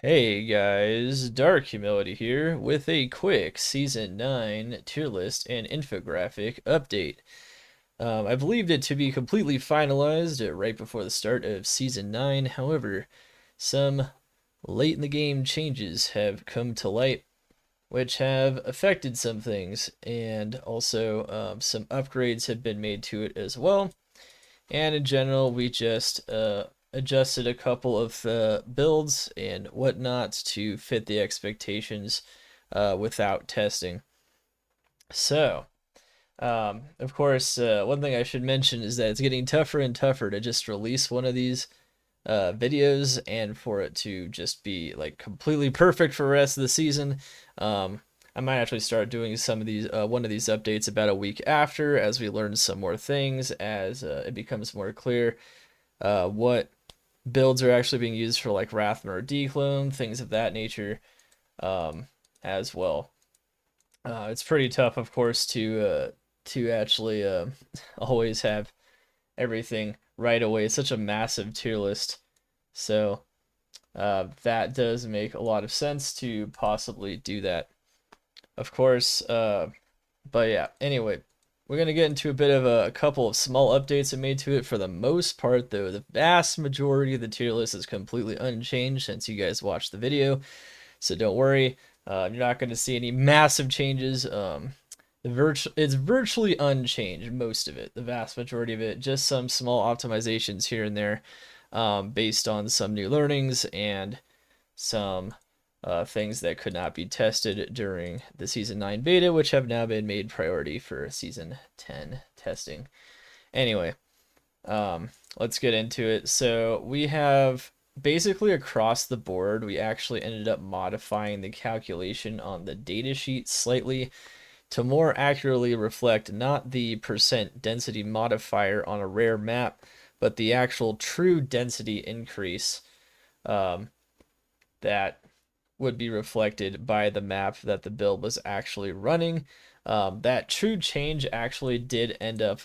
Hey guys, Dark Humility here with a quick Season 9 tier list and infographic update. I believed it to be completely finalized right before the start of Season 9. However, some late in the game changes have come to light, which have affected some things, and also some upgrades have been made to it as well. And in general, we just adjusted a couple of builds and whatnot to fit the expectations without testing. So, of course, one thing I should mention is that it's getting tougher and tougher to just release one of these videos and for it to just be like completely perfect for the rest of the season. I might actually start doing some of these one of these updates about a week after as we learn some more things as it becomes more clear what builds are actually being used for like Rathma or Declone, things of that nature as well. It's pretty tough, of course, to actually always have everything right away. It's such a massive tier list, so that does make a lot of sense to possibly do that. Of course, but yeah. Anyway, we're gonna get into a bit of a couple of small updates I made to it. For the most part, though, the vast majority of the tier list is completely unchanged since you guys watched the video. So don't worry, you're not going to see any massive changes. It's virtually unchanged, most of it, the vast majority of it. Just some small optimizations here and there, based on some new learnings and some things that could not be tested during the Season 9 beta, which have now been made priority for Season 10 testing. Anyway, let's get into it. So we have basically across the board, we actually ended up modifying the calculation on the datasheet slightly to more accurately reflect not the percent density modifier on a rare map, but the actual true density increase that would be reflected by the map that the build was actually running. That true change actually did end up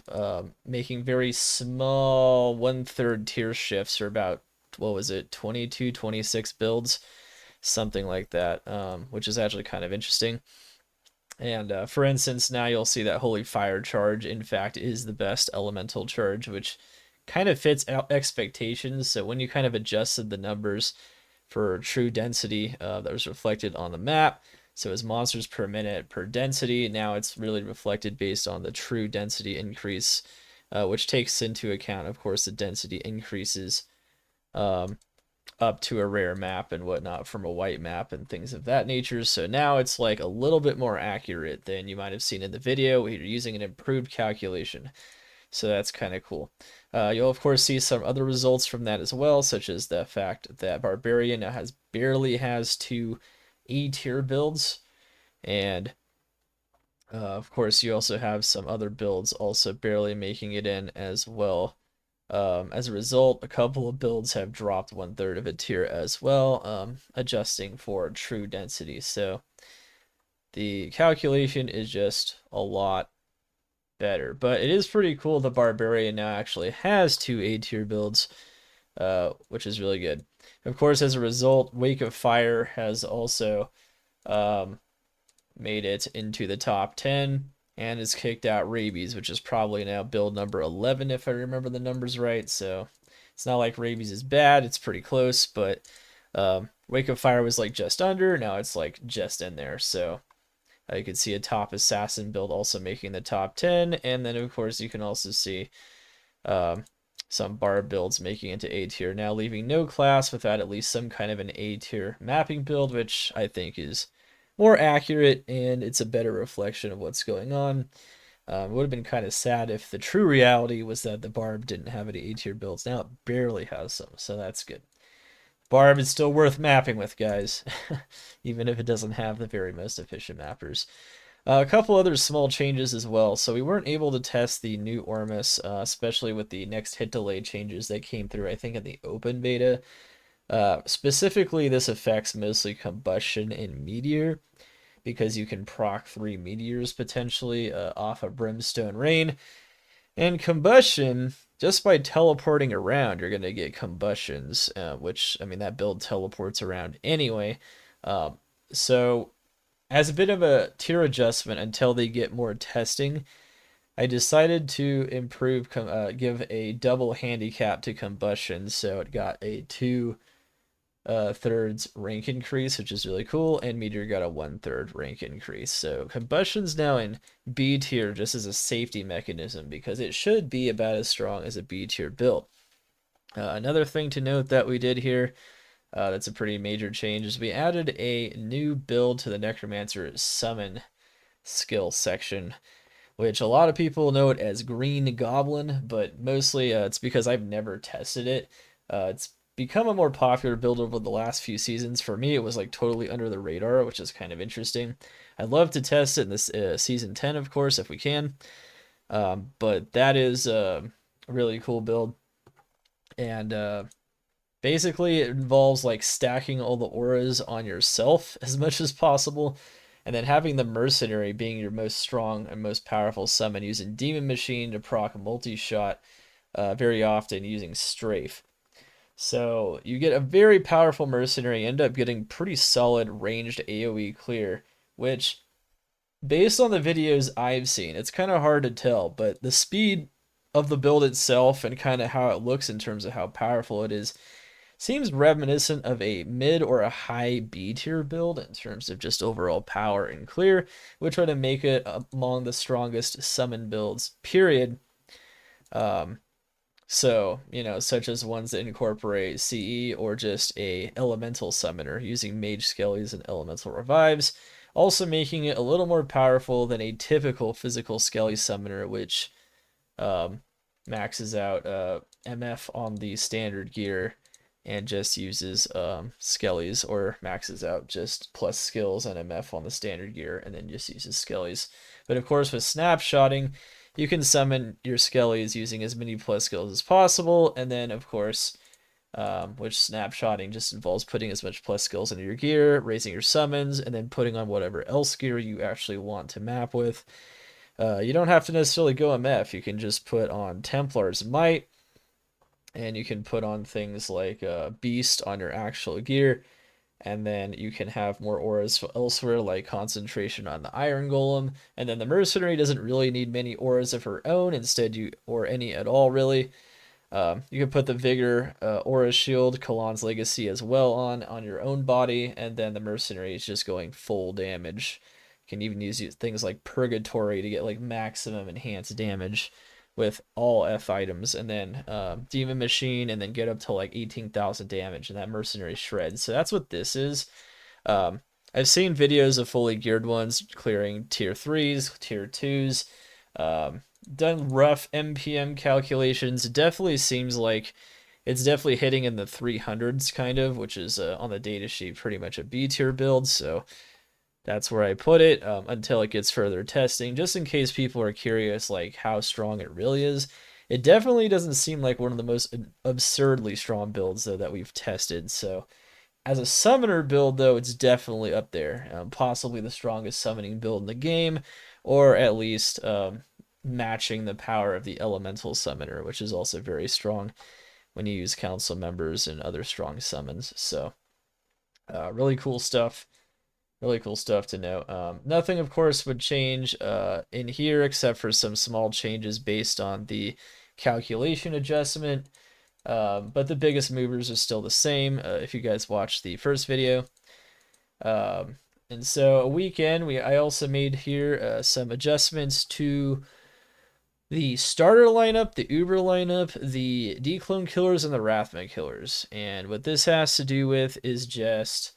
making very small 1/3 tier shifts, or about, what was it, 22, 26 builds, something like that, which is actually kind of interesting. And for instance, now you'll see that Holy Fire charge, in fact, is the best elemental charge, which kind of fits expectations. So when you kind of adjusted the numbers for true density that was reflected on the map, so as monsters per minute per density, now it's really reflected based on the true density increase, which takes into account, of course, the density increases um, up to a rare map and whatnot from a white map and things of that nature. So now it's like a little bit more accurate than you might have seen in the video. We're using an improved calculation. So that's kind of cool. You'll of course see some other results from that as well, such as the fact that Barbarian now barely has 2 E tier builds, and of course you also have some other builds also barely making it in as well. As a result, a couple of builds have dropped 1/3 of a tier as well, adjusting for true density. So the calculation is just a lot better. But it is pretty cool the Barbarian now actually has 2 A tier builds, which is really good. Of course, as a result, Wake of Fire has also um, made it into the top 10 and has kicked out Rabies, which is probably now build number 11 if I remember the numbers right. So it's not like Rabies is bad, it's pretty close, but Wake of Fire was like just under, now it's like just in there. So you can see a top assassin build also making the top 10, and then of course you can also see um, some barb builds making into A tier, now leaving no class without at least some kind of an A tier mapping build, which I think is more accurate and it's a better reflection of what's going on. It would have been kind of sad if the true reality was that the barb didn't have any A tier builds. Now it barely has some, so that's good. Barb is still worth mapping with, guys, even if it doesn't have the very most efficient mappers. A couple other small changes as well. So we weren't able to test the new Ormus, especially with the next hit delay changes that came through, I think, in the open beta. Specifically, this affects mostly Combustion and Meteor, because you can proc 3 Meteors potentially off a Brimstone Rain. And combustion, just by teleporting around, you're going to get combustions, which, I mean, that build teleports around anyway. Um, so, as a bit of a tier adjustment until they get more testing, I decided to give a double handicap to combustion. So, it got a 2/3 rank increase, which is really cool, and Meteor got a 1/3 rank increase. So Combustion's now in B tier just as a safety mechanism because it should be about as strong as a B tier build. Another thing to note that we did here, that's a pretty major change, is we added a new build to the Necromancer summon skill section, which a lot of people know it as Green Goblin, but mostly it's because I've never tested it. It's become a more popular build over the last few seasons. For me, it was like totally under the radar, which is kind of interesting. I'd love to test it in this season 10, of course, if we can. But that is a really cool build. And basically, it involves like stacking all the auras on yourself as much as possible, and then having the mercenary being your most strong and most powerful summon using Demon Machine to proc multi-shot, very often using Strafe. So you get a very powerful mercenary, end up getting pretty solid ranged AoE clear, which based on the videos I've seen, it's kind of hard to tell, but the speed of the build itself and kind of how it looks in terms of how powerful it is seems reminiscent of a mid or a high B tier build in terms of just overall power and clear, which would make it among the strongest summon builds, period. Um, so, such as ones that incorporate CE or just a elemental summoner using mage skellies and elemental revives, also making it a little more powerful than a typical physical skelly summoner, which um, maxes out MF on the standard gear and just uses skellies, or maxes out just plus skills and MF on the standard gear and then just uses skellies. But of course, with snapshotting, you can summon your skellies using as many plus skills as possible, and then of course, which snapshotting just involves putting as much plus skills into your gear, raising your summons, and then putting on whatever else gear you actually want to map with. You don't have to necessarily go MF. You can just put on Templar's Might, and you can put on things like Beast on your actual gear, and then you can have more auras elsewhere, like concentration on the Iron Golem, and then the Mercenary doesn't really need many auras of her own, instead or any at all really. You can put the Vigor Aura Shield, Kalan's Legacy as well on your own body, and then the Mercenary is just going full damage. You can even use things like Purgatory to get like maximum enhanced damage with all F items, and then Demon Machine, and then get up to like 18,000 damage, and that Mercenary shreds. So that's what this is. I've seen videos of fully geared ones clearing tier 3s, tier 2s, done rough MPM calculations. It definitely seems like it's definitely hitting in the 300s kind of, which is on the datasheet pretty much a B tier build. So that's where I put it until it gets further testing, just in case people are curious like how strong it really is. It definitely doesn't seem like one of the most absurdly strong builds though that we've tested. So as a summoner build though, it's definitely up there, possibly the strongest summoning build in the game, or at least matching the power of the elemental summoner, which is also very strong when you use council members and other strong summons. So really cool stuff. Really cool stuff to know. Nothing, of course, would change in here except for some small changes based on the calculation adjustment. But the biggest movers are still the same if you guys watched the first video. And so a weekend, I also made here some adjustments to the starter lineup, the Uber lineup, the Declone Killers, and the Wrathman Killers. And what this has to do with is just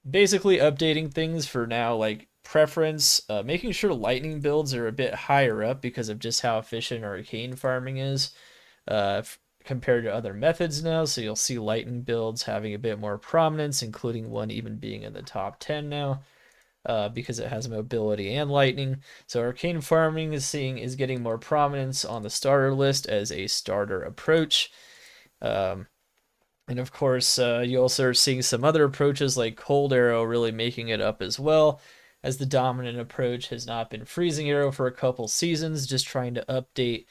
basically updating things for now, like preference, making sure lightning builds are a bit higher up because of just how efficient arcane farming is compared to other methods now. So you'll see lightning builds having a bit more prominence, including one even being in the top 10 now. Because it has mobility and lightning. So arcane farming is getting more prominence on the starter list as a starter approach. And of course, you also are seeing some other approaches like Cold Arrow really making it up as well. as the dominant approach has not been freezing arrow for a couple seasons, just trying to update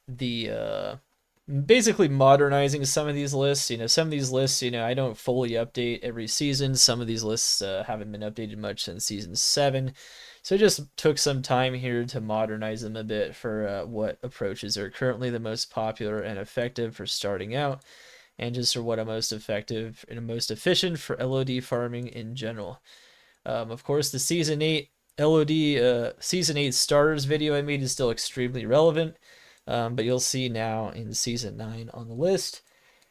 the basically modernizing some of these lists. Some of these lists, I don't fully update every season. Some of these lists haven't been updated much since season 7. So I just took some time here to modernize them a bit for what approaches are currently the most popular and effective for starting out, and just for what are most effective and most efficient for LOD farming in general. Of course, the Season 8 LOD Season 8 starters video I made is still extremely relevant, but you'll see now in Season 9 on the list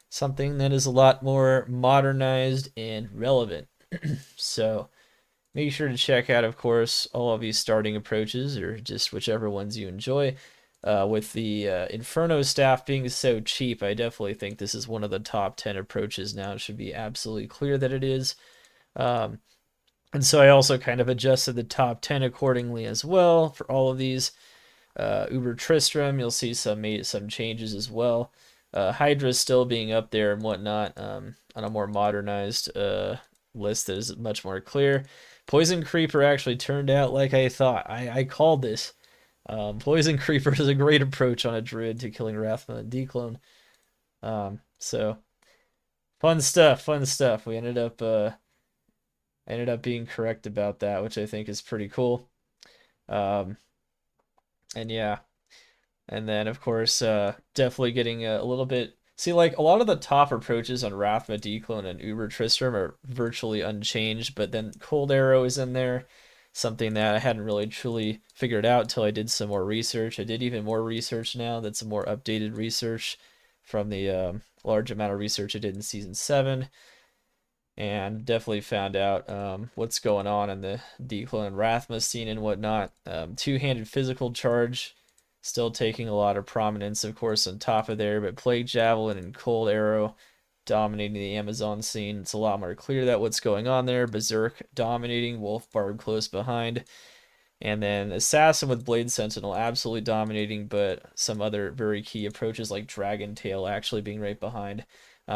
something that is a lot more modernized and relevant. So make sure to check out, of course, all of these starting approaches, or just whichever ones you enjoy. With the Inferno staff being so cheap, I definitely think this is one of the top 10 approaches now. It should be absolutely clear that it is. And so I also kind of adjusted the top 10 accordingly as well for all of these. Uber Tristram, you'll see made some changes as well. Hydra still being up there and whatnot on a more modernized list that is much more clear. Poison Creeper actually turned out like I thought. I called this. Poison Creeper is a great approach on a Druid to killing Wrathma and Declone. So fun stuff. We ended up being correct about that, which I think is pretty cool. And yeah. And then, of course, definitely getting a little bit... See, like, a lot of the top approaches on Wrathma, Declone, and Uber Tristram are virtually unchanged, but then Cold Arrow is in there, something that I hadn't really truly figured out until I did some more research. I did even more research now. That's some more updated research from the large amount of research I did in Season 7, and definitely found out what's going on in the Declone and Wrathma scene and whatnot. Two-handed physical charge still taking a lot of prominence, of course, on top of there, but Plague Javelin and Cold Arrow dominating the Amazon scene. It's a lot more clear that what's going on there. Berserk dominating, Wolf Barb close behind, and then Assassin with Blade Sentinel absolutely dominating, but some other very key approaches like Dragon Tail actually being right behind.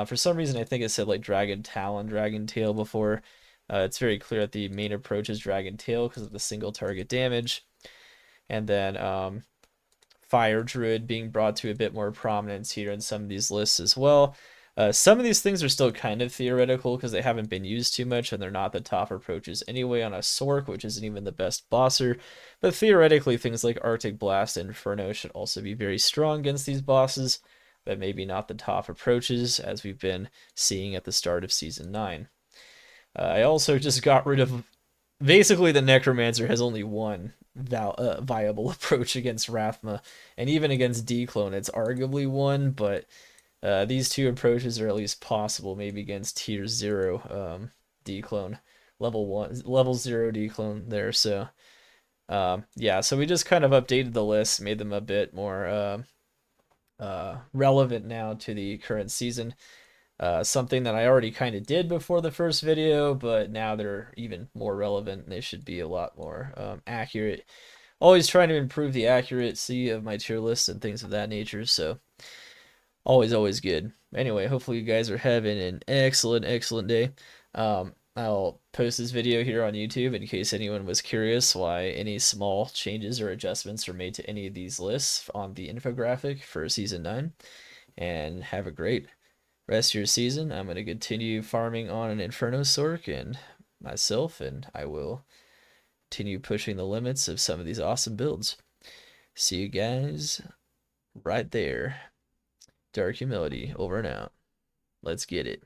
For some reason, I think it said like Dragon Talon, Dragon Tail before. It's very clear that the main approach is Dragon Tail because of the single target damage. And then Fire Druid being brought to a bit more prominence here in some of these lists as well. Some of these things are still kind of theoretical because they haven't been used too much and they're not the top approaches anyway on a Sork, which isn't even the best bosser. But theoretically, things like Arctic Blast and Inferno should also be very strong against these bosses, but maybe not the top approaches as we've been seeing at the start of Season 9. I also just got rid of... Basically, the Necromancer has only one viable approach against Wrathma, and even against Declone, it's arguably one, but these two approaches are at least possible, maybe against Tier 0 Declone, level 0 Declone there, so yeah, so we just kind of updated the list, made them a bit more relevant now to the current season. Something that I already kind of did before the first video, but now they're even more relevant and they should be a lot more accurate. Always trying to improve the accuracy of my tier lists and things of that nature, so always good. Anyway, hopefully you guys are having an excellent day. I'll post this video here on YouTube in case anyone was curious why any small changes or adjustments are made to any of these lists on the infographic for Season 9. And have a great rest of your season. I'm going to continue farming on an Inferno Sork and myself, and I will continue pushing the limits of some of these awesome builds. See you guys right there. Dark Humility, over and out. Let's get it.